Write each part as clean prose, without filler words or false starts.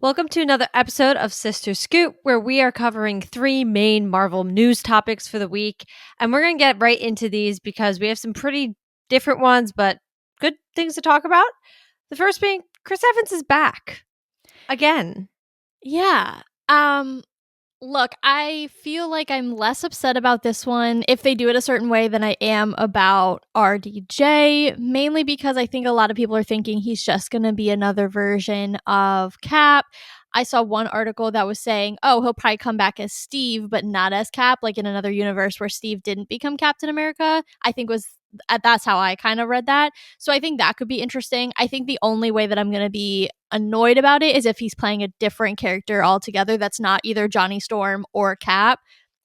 Welcome to another episode of Sister Scoop, where we are covering three main Marvel news topics for the week. And we're going to get right into these because we have some pretty different ones, but good things to talk about. The first being Chris Evans is back again. Yeah. Look, I feel like I'm less upset about this one if they do it a certain way than I am about RDJ, mainly because I think a lot of people are thinking he's just going to be another version of Cap. I saw one article that was saying, oh, he'll probably come back as Steve, but not as Cap, like in another universe where Steve didn't become Captain America. I think was that's how I kind of read that. So I think that could be interesting. I think the only way that I'm going to be annoyed about it is if he's playing a different character altogether that's not either Johnny Storm or Cap.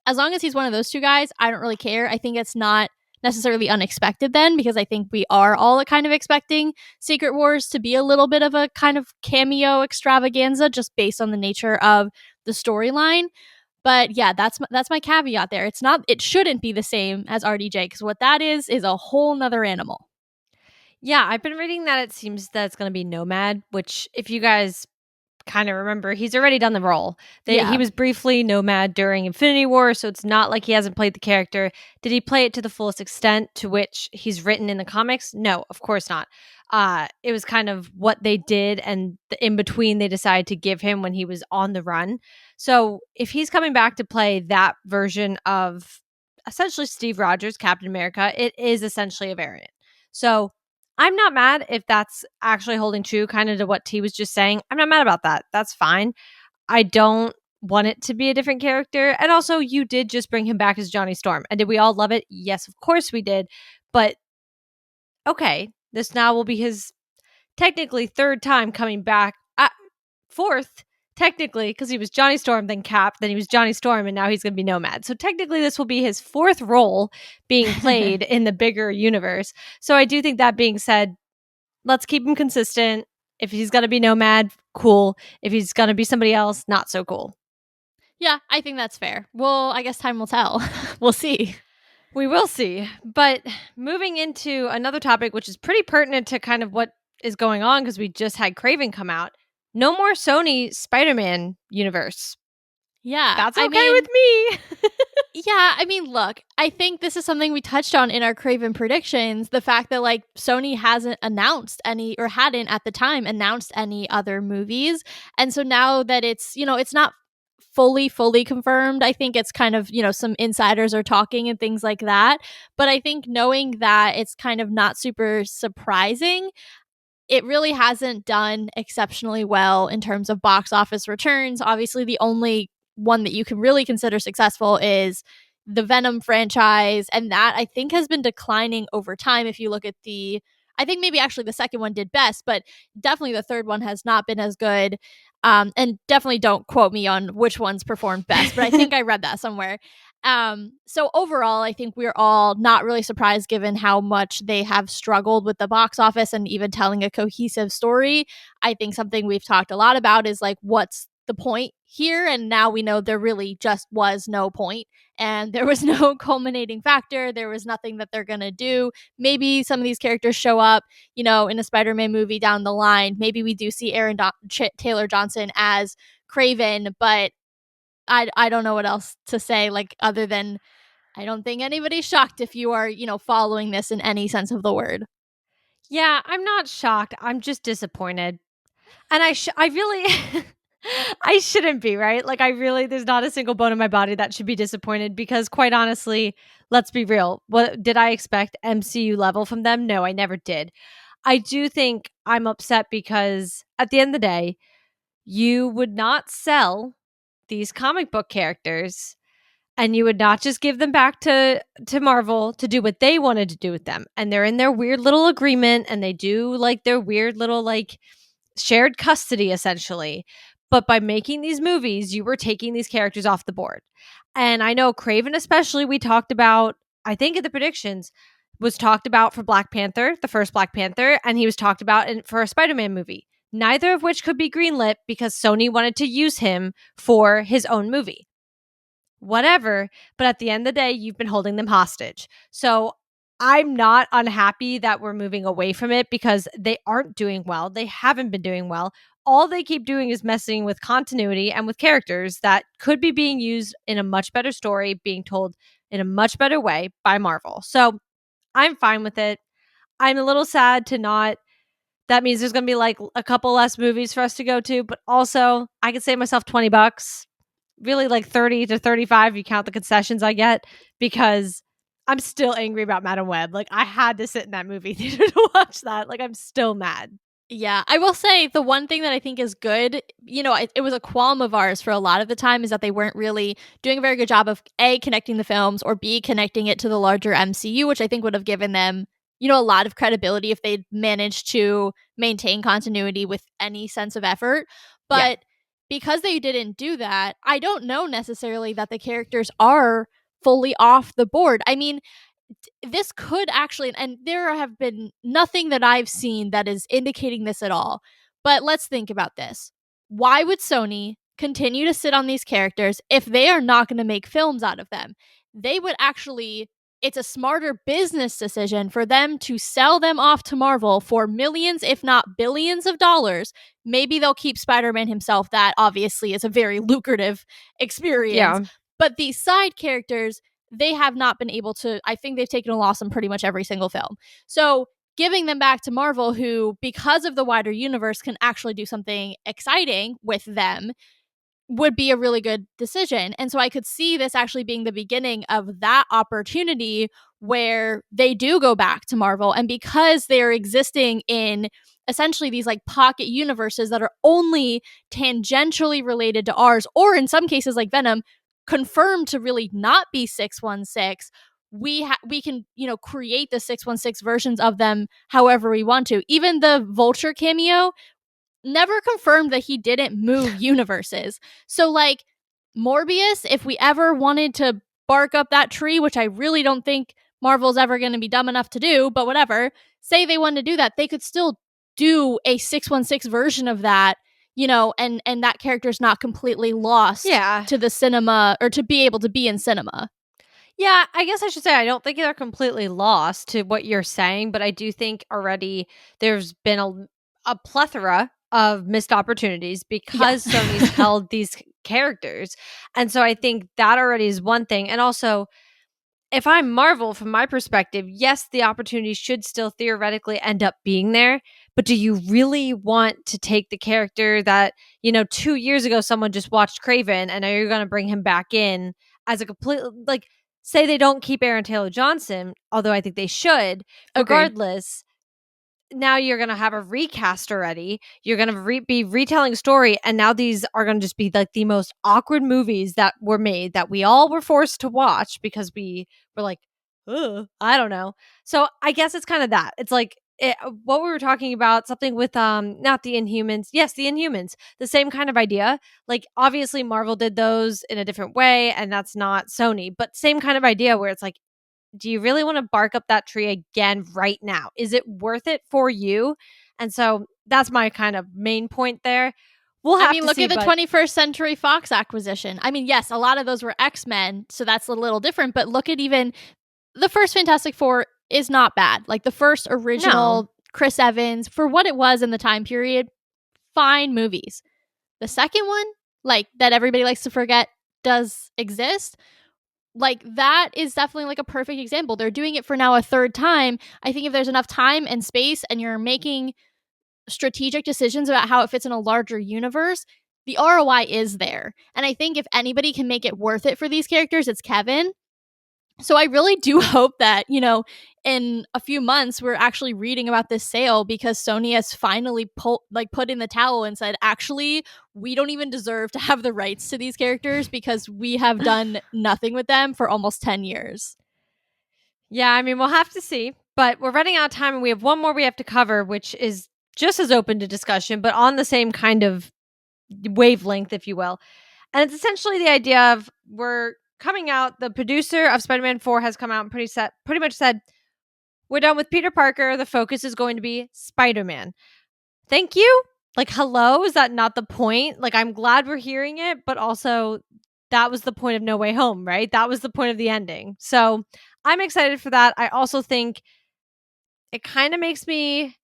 As long as he's one of those two guys, I don't really care. I think it's not necessarily unexpected then, because I think we are all kind of expecting Secret Wars to be a little bit of a kind of cameo extravaganza just based on the nature of the storyline. But yeah, that's my caveat there. It shouldn't be the same as RDJ, because what that is a whole nother animal. Yeah, I've been reading that it seems that it's going to be Nomad, which, if you guys kind of remember, he's already done the role. He Yeah. was briefly Nomad during Infinity War, so it's not like he hasn't played the character. Did he play it to the fullest extent to which he's written in the comics? No, of course not. It was kind of what they did, and the in between they decided to give him when he was on the run. So if he's coming back to play that version of essentially Steve Rogers, Captain America, it is essentially a variant. So I'm not mad if that's actually holding true kind of to what T was just saying. I'm not mad about that. That's fine. I don't want it to be a different character. And also, you did just bring him back as Johnny Storm. And did we all love it? Yes, of course we did. But okay, this now will be his technically third time coming back. Fourth, technically, because he was Johnny Storm, then Cap, then he was Johnny Storm, and now he's going to be Nomad. So technically, this will be his fourth role being played in the bigger universe. So I do think, that being said, let's keep him consistent. If he's going to be Nomad, cool. If he's going to be somebody else, not so cool. Yeah, I think that's fair. Well, I guess time will tell. We'll see. We will see. But moving into another topic, which is pretty pertinent to kind of what is going on, because we just had Craven come out. No more Sony Spider-Man Universe. Yeah. That's okay with me. Yeah, I mean, look, I think this is something we touched on in our Craven predictions. The fact that like Sony hasn't announced any, or hadn't at the time announced any other movies. And so now that it's not fully confirmed, I think it's kind of, some insiders are talking and things like that. But I think knowing that it's kind of not super surprising, it really hasn't done exceptionally well in terms of box office returns. Obviously, the only one that you can really consider successful is the Venom franchise, and that I think has been declining over time. If you look at I think maybe actually the second one did best, but definitely the third one has not been as good. And definitely don't quote me on which ones performed best, but I think I read that somewhere. So overall, I think we're all not really surprised given how much they have struggled with the box office and even telling a cohesive story. I think something we've talked a lot about is like, what's the point here? And now we know there really just was no point, and there was no culminating factor. There was nothing that they're going to do. Maybe some of these characters show up, in a Spider-Man movie down the line. Maybe we do see Taylor Johnson as Craven, but I don't know what else to say, like, other than I don't think anybody's shocked if you are, following this in any sense of the word. Yeah, I'm not shocked. I'm just disappointed. And I really I shouldn't be, right? Like, there's not a single bone in my body that should be disappointed, because quite honestly, let's be real. What did I expect MCU level from them? No, I never did. I do think I'm upset because at the end of the day, you would not sell these comic book characters, and you would not just give them back to Marvel to do what they wanted to do with them. And they're in their weird little agreement, and they do like their weird little like shared custody essentially. But by making these movies, you were taking these characters off the board. And I know Craven, especially, we talked about, I think in the predictions, was talked about for Black Panther, the first Black Panther, and he was talked about for a Spider-Man movie, neither of which could be greenlit because Sony wanted to use him for his own movie. Whatever, but at the end of the day, you've been holding them hostage. So I'm not unhappy that we're moving away from it, because they aren't doing well. They haven't been doing well. all they keep doing is messing with continuity and with characters that could be being used in a much better story, being told in a much better way by Marvel. So I'm fine with it. I'm a little sad to not. That means there's going to be like a couple less movies for us to go to, but also I could save myself $20, really like 30 to 35 if you count the concessions I get, because I'm still angry about Madam Web. Like, I had to sit in that movie theater to watch that. Like, I'm still mad. Yeah, I will say the one thing that I think is good, it was a qualm of ours for a lot of the time, is that they weren't really doing a very good job of A, connecting the films, or B, connecting it to the larger MCU, which I think would have given them, a lot of credibility if they'd managed to maintain continuity with any sense of effort. Yeah. But because they didn't do that, I don't know necessarily that the characters are fully off the board. I mean, this could actually, and there have been nothing that I've seen that is indicating this at all. But let's think about this. Why would Sony continue to sit on these characters if they are not going to make films out of them? They would actually, it's a smarter business decision for them to sell them off to Marvel for millions, if not billions of dollars. Maybe they'll keep Spider-Man himself. That obviously is a very lucrative experience. Yeah. But these side characters, they have not been able to. I think they've taken a loss in pretty much every single film. So giving them back to Marvel, who, because of the wider universe, can actually do something exciting with them, would be a really good decision. And so I could see this actually being the beginning of that opportunity where they do go back to Marvel. And because they're existing in essentially these like pocket universes that are only tangentially related to ours, or in some cases like Venom, confirmed to really not be 616, we can create the 616 versions of them however we want to. Even the Vulture cameo never confirmed that he didn't move universes. So, like, Morbius, if we ever wanted to bark up that tree, which I really don't think Marvel's ever going to be dumb enough to do, but whatever, say they wanted to do that, they could still do a 616 version of that, and that character's not completely lost Yeah. to the cinema, or to be able to be in cinema. Yeah, I guess I should say I don't think they're completely lost to what you're saying, but I do think already there's been a plethora of missed opportunities because Yeah. Sony's held these characters. And so I think that already is one thing. And also, if I'm Marvel, from my perspective, yes, the opportunity should still theoretically end up being there. But do you really want to take the character that, 2 years ago someone just watched Craven and now you're going to bring him back in as a complete, like, say they don't keep Aaron Taylor Johnson, although I think they should, Agreed. regardless, now you're going to have a recast already. You're going to be retelling a story. And now these are going to just be like the most awkward movies that were made that we all were forced to watch because we were like, ugh, I don't know. So I guess it's kind of that. It's like what we were talking about, something with not the Inhumans. Yes, the Inhumans. The same kind of idea. Like, obviously Marvel did those in a different way and that's not Sony, but same kind of idea where it's like, do you really want to bark up that tree again right now? Is it worth it for you? And so that's my kind of main point there. We'll have to Look see, at the but 21st Century Fox acquisition. I mean, yes, a lot of those were X-Men, so that's a little different, but look at even the first Fantastic Four is not bad. Like, the first no. original Chris Evans, for what it was in the time period, fine movies. The second one, like, that everybody likes to forget does exist, like, that is definitely like a perfect example. They're doing it for now a third time. I think if there's enough time and space and you're making strategic decisions about how it fits in a larger universe, the ROI is there. And I think if anybody can make it worth it for these characters, it's Kevin. So I really do hope that, in a few months we're actually reading about this sale, because Sony has finally put in the towel and said, actually, we don't even deserve to have the rights to these characters because we have done nothing with them for almost 10 years. Yeah, I mean, we'll have to see, but we're running out of time and we have one more we have to cover, which is just as open to discussion, but on the same kind of wavelength, if you will. And it's essentially the idea of we're coming out, the producer of Spider-Man 4 has come out and pretty much said, we're done with Peter Parker. The focus is going to be Spider-Man. Thank you. Like, hello, is that not the point? Like, I'm glad we're hearing it, but also that was the point of No Way Home, right? That was the point of the ending. So I'm excited for that. I also think it kind of makes me,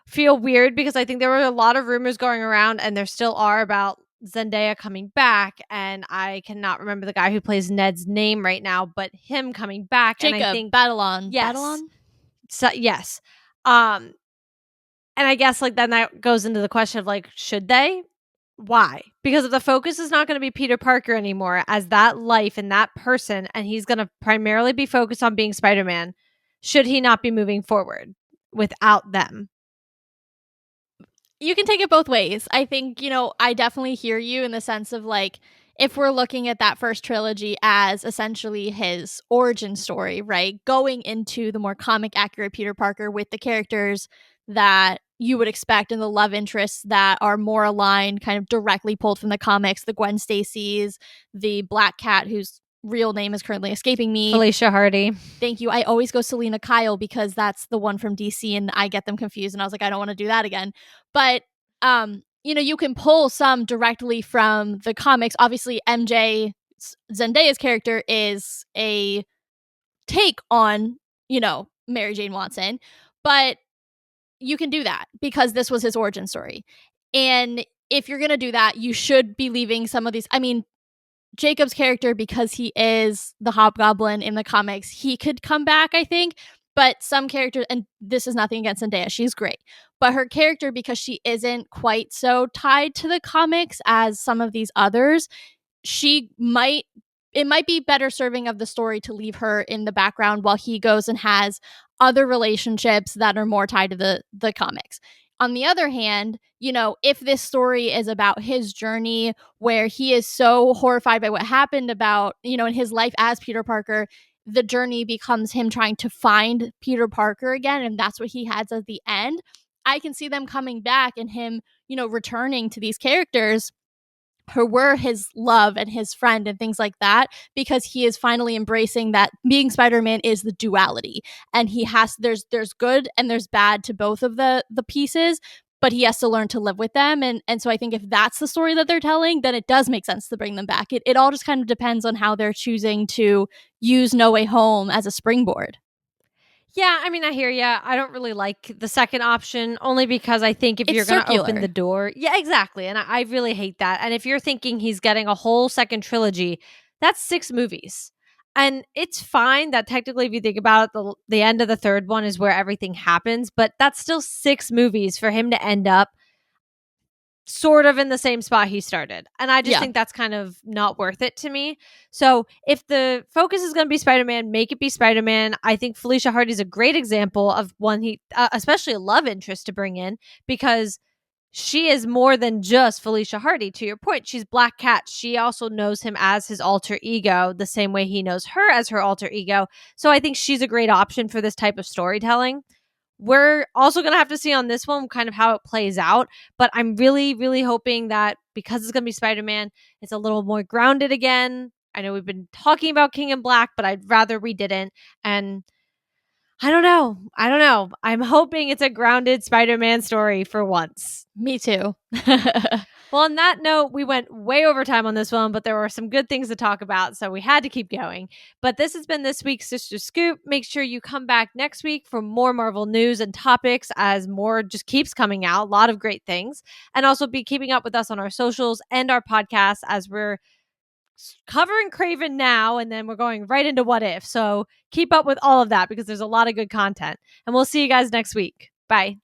feel weird because I think there were a lot of rumors going around, and there still are, about Zendaya coming back. And I cannot remember the guy who plays Ned's name right now, but him coming back. And I Jacob think, Batalon. yes. So, yes. And I guess like then that goes into the question of like, should they? Why? Because if the focus is not going to be Peter Parker anymore as that life and that person, and he's going to primarily be focused on being Spider-Man, should he not be moving forward without them? You can take it both ways. I think, I definitely hear you in the sense of like, if we're looking at that first trilogy as essentially his origin story, right? Going into the more comic accurate Peter Parker with the characters that you would expect and the love interests that are more aligned, kind of directly pulled from the comics, the Gwen Stacy's, the Black Cat, whose real name is currently escaping me. Felicia Hardy. Thank you. I always go Selena Kyle because that's the one from DC and I get them confused and I was like, I don't want to do that again. But you can pull some directly from the comics. Obviously, MJ Zendaya's character is a take on, Mary Jane Watson, but you can do that because this was his origin story. And if you're going to do that, you should be leaving some of these. I mean, Jacob's character, because he is the Hobgoblin in the comics, he could come back, I think. But some characters, and this is nothing against Zendaya, she's great. But her character, because she isn't quite so tied to the comics as some of these others, it might be better serving of the story to leave her in the background while he goes and has other relationships that are more tied to the comics. On the other hand, if this story is about his journey where he is so horrified by what happened about, in his life as Peter Parker, the journey becomes him trying to find Peter Parker again, and that's what he has at the end. I can see them coming back and him, returning to these characters who were his love and his friend and things like that, because he is finally embracing that being Spider-Man is the duality, and there's good and there's bad to both of the pieces, but he has to learn to live with them. And so I think if that's the story that they're telling, then it does make sense to bring them back. It all just kind of depends on how they're choosing to use No Way Home as a springboard. Yeah, I mean, I hear ya. I don't really like the second option, only because I think if It's you're going to open circular. the door, yeah, exactly. And I really hate that. And if you're thinking he's getting a whole second trilogy, that's 6 movies. And it's fine that technically, if you think about it, the end of the third one is where everything happens, but that's still 6 movies for him to end up sort of in the same spot he started. And I just think that's kind of not worth it to me. So if the focus is going to be Spider-Man, make it be Spider-Man. I think Felicia Hardy's a great example of one especially a love interest to bring in, because she is more than just Felicia Hardy. To your point, she's Black Cat. She also knows him as his alter ego the same way he knows her as her alter ego. So I think she's a great option for this type of storytelling. We're also going to have to see on this one kind of how it plays out. But I'm really, really hoping that because it's going to be Spider-Man, it's a little more grounded again. I know we've been talking about King in Black, but I'd rather we didn't. And I don't know. I'm hoping it's a grounded Spider-Man story for once. Me too. Well, on that note, we went way over time on this one, but there were some good things to talk about, so we had to keep going. But this has been this week's Sister Scoop. Make sure you come back next week for more Marvel news and topics as more just keeps coming out. A lot of great things. And also be keeping up with us on our socials and our podcast as we're covering Craven now, and then we're going right into What If. So keep up with all of that because there's a lot of good content. And we'll see you guys next week. Bye.